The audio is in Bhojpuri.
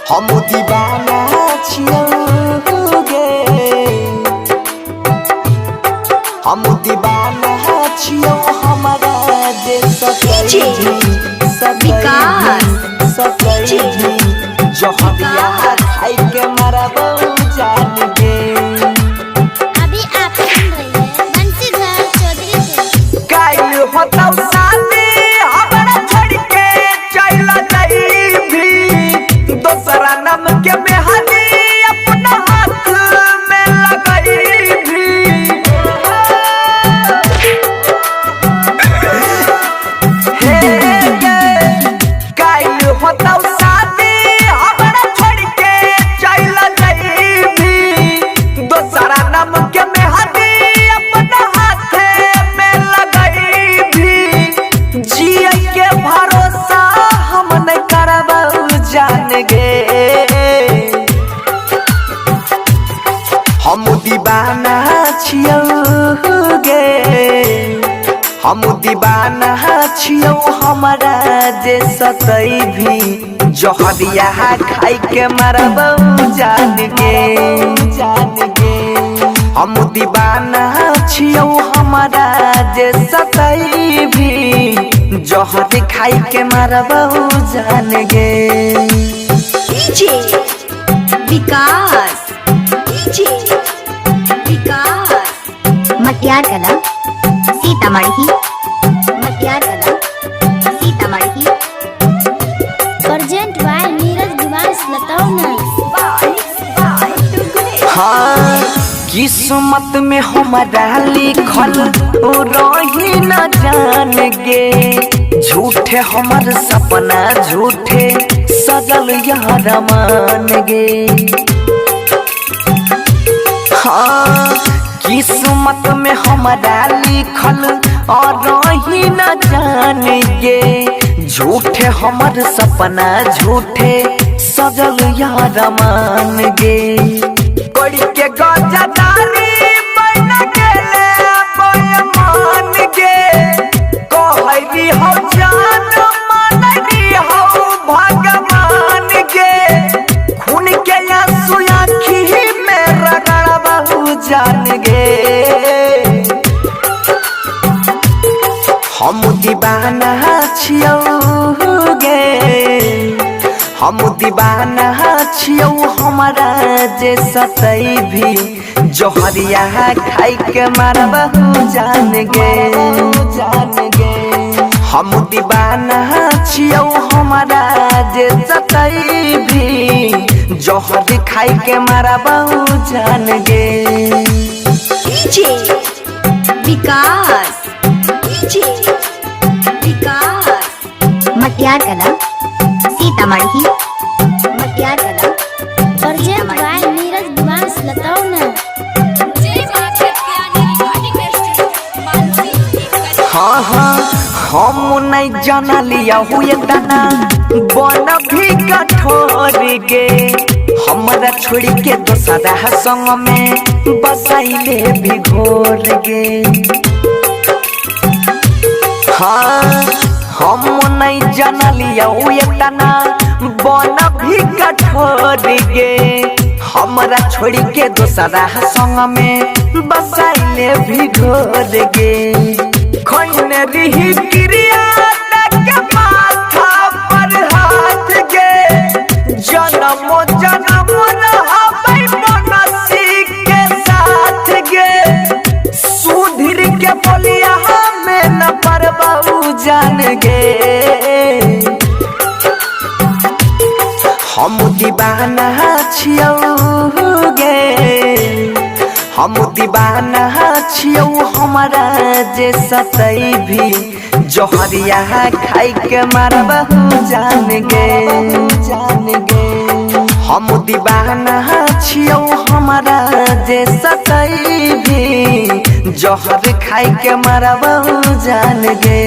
हम दीवाना छियौ गे, हम दीवाना छियौ हमारा देश के जहरिया खाई के मरबौ जान गे। अभी आप सुन रहे हैं बंसीधर चौधरी से। काइल होतौ शादी हमरा छोड़ के चल जाइबी, दोसरा नाम के मेहंदी अपना हाथ में लगाइबी। हे गे काइल होतौ शादी हमरा छोड़ के चल जाइबी, दोसरा नाम के मेहंदी अपना हाथ में लगाइबी। जिए के भरोसा हम नहीं करबौ जान गे। हम दीवाना छियौ गे, हम दीवाना छियौ हमारा जे सतई भी जहरिया खाई के मरबौ जान गे, जान गे। हम दीवाना छियौ हमारा जे सतई भी जहर खाई के मरबौ जान गे। डीजे विकास, डीजे विकास मटियार कला सीतामढ़ी, मटियार कला सीतामढ़ी। Present by Neeraj Diwas Lataona. हाँ किस्मत में हमारा लिखल रही न जान गे, झूठे हमर सपना झूठे सजल यार मान गे। हाँ किस्मत में हमारा लिखल रही न जान गे, झूठे हमर सपना झूठे सजल यार मान गे। कोड़ी के गजदारी बन गेले बेईमान गे, कहरी हो जान मानरी हो भगवान गे। खून के आंसू आँखी में रगड़बौ जान गे। हम दीवाना छियौ गे, हम दीवाना छियौ हमारा जे सतई भी जहरिया खाई के मरबौ जान गे, जान गे। हम दीवाना छियौ हमारा जे सतई भी जहर खाई के मरबौ जान गे। डीजे विकास, डीजे विकास मटियार कला सीतामढ़ी, मटियार कला प्रेजेंट बाय नीरज दिवास लतौना। हाँ हाँ हम नहीं जाना लिया हुए दाना बन भी कठोर गे, हमरा छोड़ के दोसरा संग में बसाइले भी घोर गे। हाँ हम नहीं जाना लिया हुए दाना बन भी कठोर गे, हमरा छोड़ के दोसरा संग में बसाइले भी घोर गे। खोने रही क्रिया के माथा पर हाथ गे, जन्म जन्म रहबै बनसी के साथ गे। सुधीर के बोलिया हमें न परबौ जान गे। हम दीवाना छियौ गे, हम दीवाना छियौ हमारा जे सतई भी जहरिया खाई के मरबौ जान गे, जान गे। हम दीवाना छियौ हमारा जे सतई भी जहर खाई के मरबौ जान गे।